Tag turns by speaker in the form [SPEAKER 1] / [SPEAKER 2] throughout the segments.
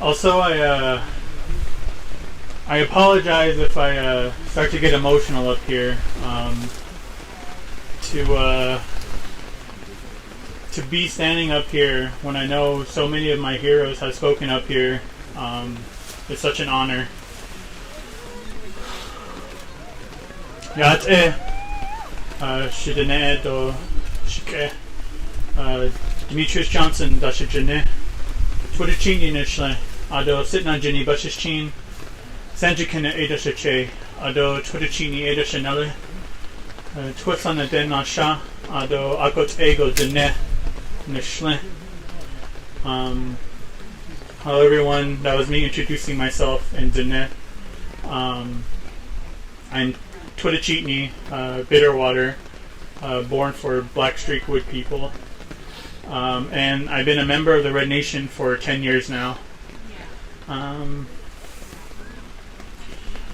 [SPEAKER 1] Also, I apologize if I start to get emotional up here. To be standing up here when I know so many of my heroes have spoken up here, is such an honor. Yate, Shidene do Shike, Demetrius Johnson, Dashijane, Twitterchini Nishle, Ado Sitna Jini Bashichin, Sanjikina Edashache, Ado Twitterchini Edashanele, Twisana Den Nasha, Ado Akot Ego Dene Nishle. Hello everyone, that was me introducing myself in Dene. I'm Twitterchini, Bitterwater, born for Black Streak Wood people. And I've been a member of the Red Nation for 10 years now. I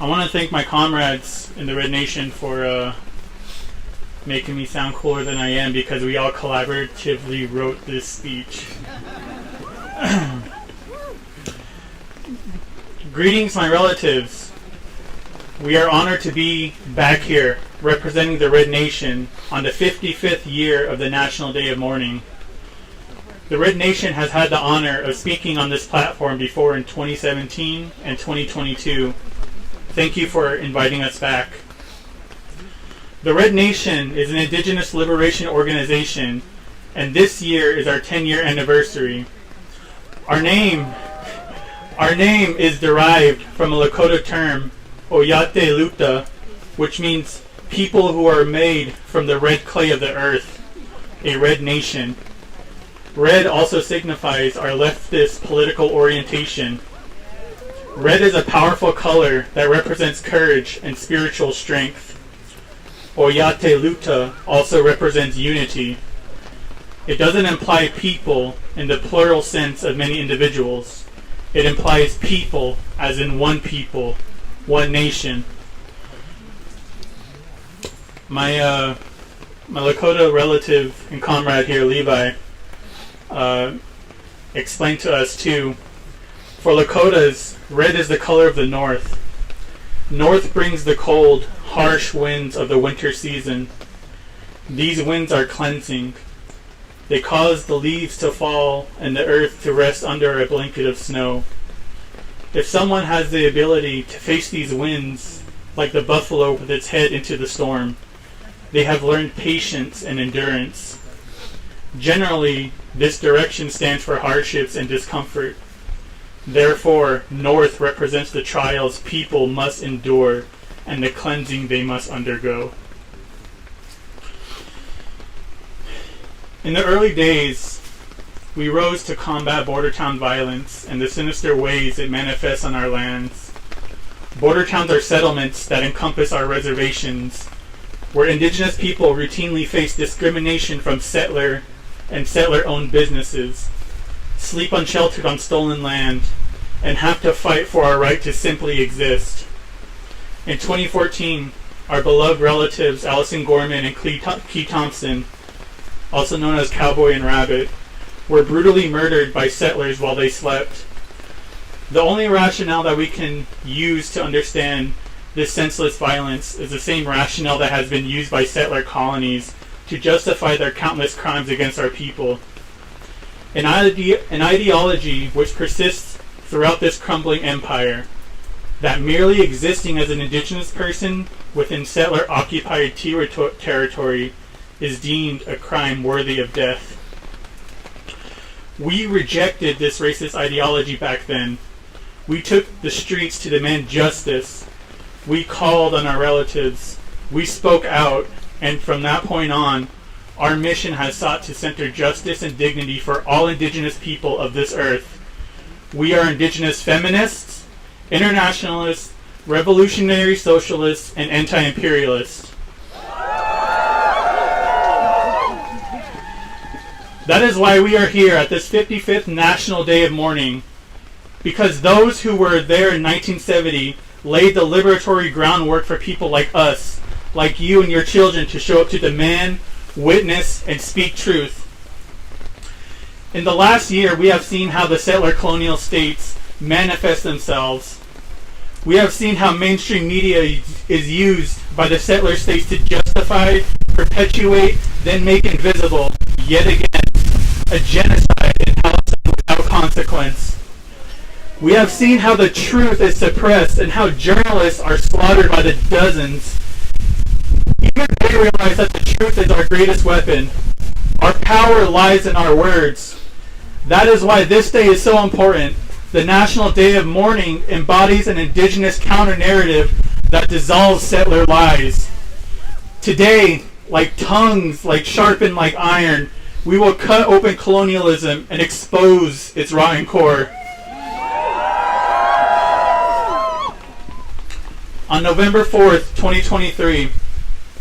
[SPEAKER 1] want to thank my comrades in the Red Nation for making me sound cooler than I am, because we all collaboratively wrote this speech. Greetings, my relatives. We are honored to be back here representing the Red Nation on the 55th year of the National Day of Mourning. The Red Nation has had the honor of speaking on this platform before in 2017 and 2022. Thank you for inviting us back. The Red Nation is an Indigenous liberation organization, and this year is our 10-year anniversary. Our name is derived from a Lakota term, Oyate Luta, which means people who are made from the red clay of the earth, a red nation. Red also signifies our leftist political orientation. Red is a powerful color that represents courage and spiritual strength. Oyate Luta also represents unity. It doesn't imply people in the plural sense of many individuals. It implies people as in one people, one nation. My Lakota relative and comrade here, Levi, explained to us too. For Lakotas, red is the color of the north. North brings the cold, harsh winds of the winter season. These winds are cleansing. They cause the leaves to fall and the earth to rest under a blanket of snow. If someone has the ability to face these winds, like the buffalo with its head into the storm, they have learned patience and endurance. Generally, this direction stands for hardships and discomfort. Therefore, north represents the trials people must endure and the cleansing they must undergo. In the early days, we rose to combat border town violence and the sinister ways it manifests on our lands. Border towns are settlements that encompass our reservations, where indigenous people routinely face discrimination from settler and settler-owned businesses, sleep unsheltered on stolen land, and have to fight for our right to simply exist. In 2014, our beloved relatives Allison Gorman and Key Thompson, also known as Cowboy and Rabbit, were brutally murdered by settlers while they slept. The only rationale that we can use to understand this senseless violence is the same rationale that has been used by settler colonies to justify their countless crimes against our people. An ideology which persists throughout this crumbling empire, that merely existing as an indigenous person within settler-occupied territory is deemed a crime worthy of death. We rejected this racist ideology back then. We took the streets to demand justice. We called on our relatives. We spoke out, and from that point on, our mission has sought to center justice and dignity for all indigenous people of this earth. We are indigenous feminists, internationalists, revolutionary socialists, and anti-imperialists. That is why we are here at this 55th National Day of Mourning, because those who were there in 1970 laid the liberatory groundwork for people like us, like you and your children, to show up to demand, witness, and speak truth. In the last year, we have seen how the settler colonial states manifest themselves. We have seen how mainstream media is used by the settler states to justify, perpetuate, then make invisible, yet again, a genocide in Palestine without consequence. We have seen how the truth is suppressed and how journalists are slaughtered by the dozens. Even they realize that the truth is our greatest weapon. Our power lies in our words. That is why this day is so important. The National Day of Mourning embodies an indigenous counter-narrative that dissolves settler lies. Today, like tongues, like sharpened like iron, we will cut open colonialism and expose its rotten core. On November 4th, 2023,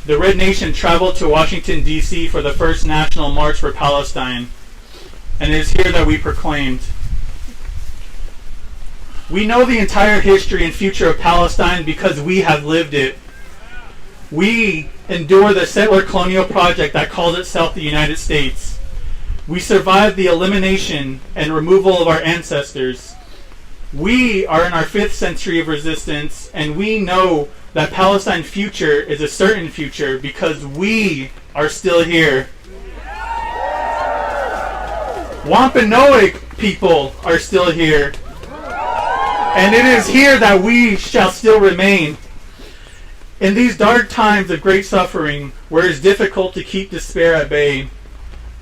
[SPEAKER 1] the Red Nation traveled to Washington, D.C. for the first National March for Palestine, and it is here that we proclaimed, we know the entire history and future of Palestine because we have lived it. We endure the settler colonial project that calls itself the United States. We survived the elimination and removal of our ancestors. We are in our 5th century of resistance, and we know that Palestine's future is a certain future because we are still here. Wampanoag people are still here. And it is here that we shall still remain. In these dark times of great suffering, where it is difficult to keep despair at bay,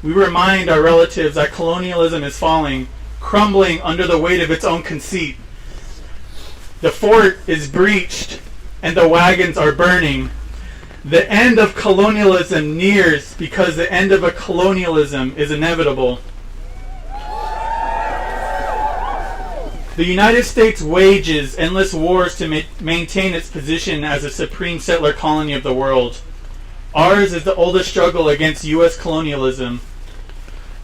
[SPEAKER 1] we remind our relatives that colonialism is falling, crumbling under the weight of its own conceit. The fort is breached, and the wagons are burning. The end of colonialism nears because the end of a colonialism is inevitable. The United States wages endless wars to maintain its position as a supreme settler colony of the world. Ours is the oldest struggle against U.S. colonialism.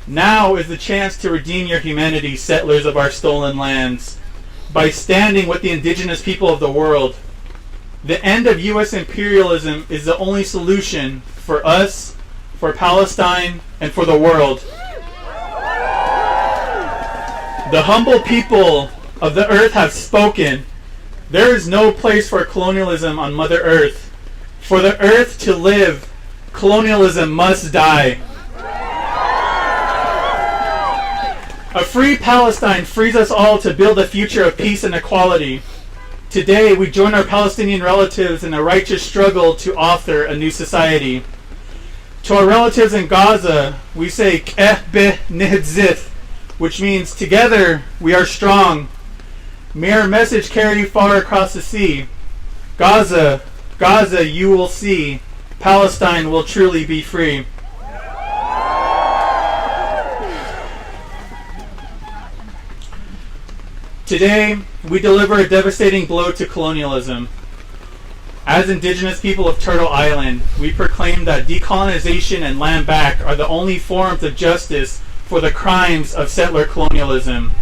[SPEAKER 1] Now is the chance to redeem your humanity, settlers of our stolen lands, by standing with the indigenous people of the world. The end of U.S. imperialism is the only solution for us, for Palestine, and for the world. The humble people of the earth have spoken. There is no place for colonialism on Mother Earth. For the earth to live, colonialism must die. A free Palestine frees us all to build a future of peace and equality. Today, we join our Palestinian relatives in a righteous struggle to author a new society. To our relatives in Gaza, we say, K'eh beh nehdzith, which means, together we are strong. May our message carry far across the sea. Gaza, Gaza, you will see. Palestine will truly be free. Today, we deliver a devastating blow to colonialism. As indigenous people of Turtle Island, we proclaim that decolonization and land back are the only forms of justice for the crimes of settler colonialism.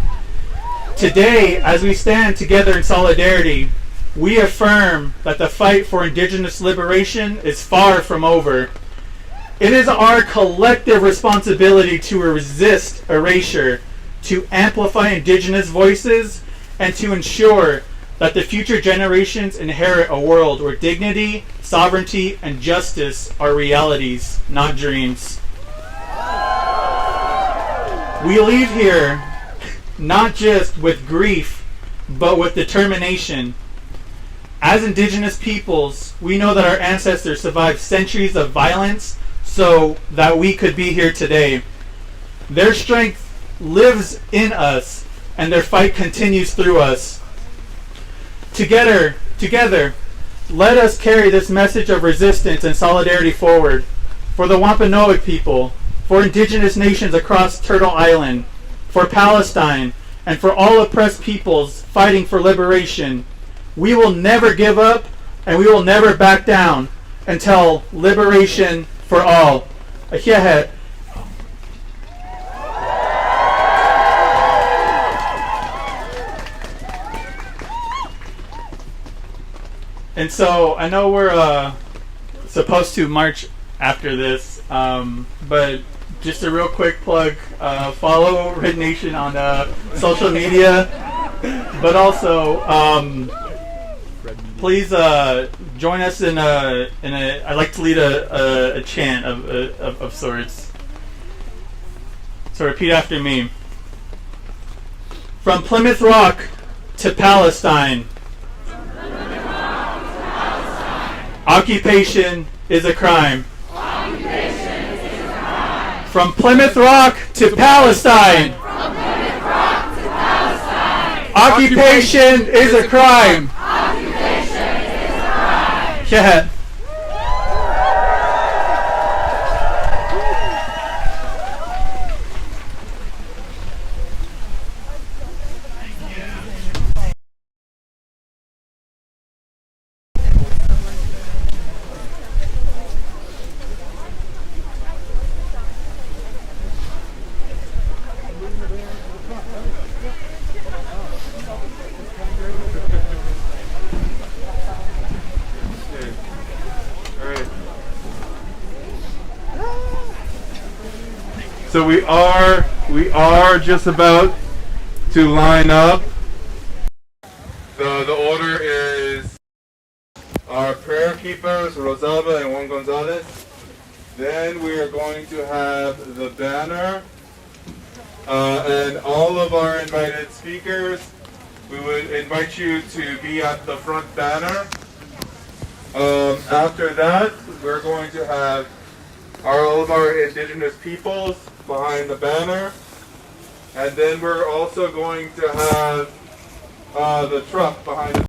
[SPEAKER 1] Today, as we stand together in solidarity, we affirm that the fight for indigenous liberation is far from over. It is our collective responsibility to resist erasure, to amplify indigenous voices, and to ensure that the future generations inherit a world where dignity, sovereignty, and justice are realities, not dreams. We leave here not just with grief, but with determination. As indigenous peoples, we know that our ancestors survived centuries of violence so that we could be here today. Their strength lives in us, and their fight continues through us. Together, let us carry this message of resistance and solidarity forward for the Wampanoag people, for indigenous nations across Turtle Island, for Palestine, and for all oppressed peoples fighting for liberation. We will never give up, and we will never back down until liberation for all. And so I know we're supposed to march after this, but just a real quick plug, follow Red Nation on social media. But also, please join us in a. I'd like to lead a chant of sorts. So repeat after me. From Plymouth Rock to Palestine. Occupation is a crime. From Plymouth Rock to Palestine. Occupation is a crime. Yeah.
[SPEAKER 2] So we are just about to line up. The order is our prayer keepers, Rosalba and Juan Gonzalez. Then we are going to have the banner and all of our invited speakers. We would invite you to be at the front banner. After that, we're going to have all of our indigenous peoples behind the banner. And then we're also going to have the truck behind the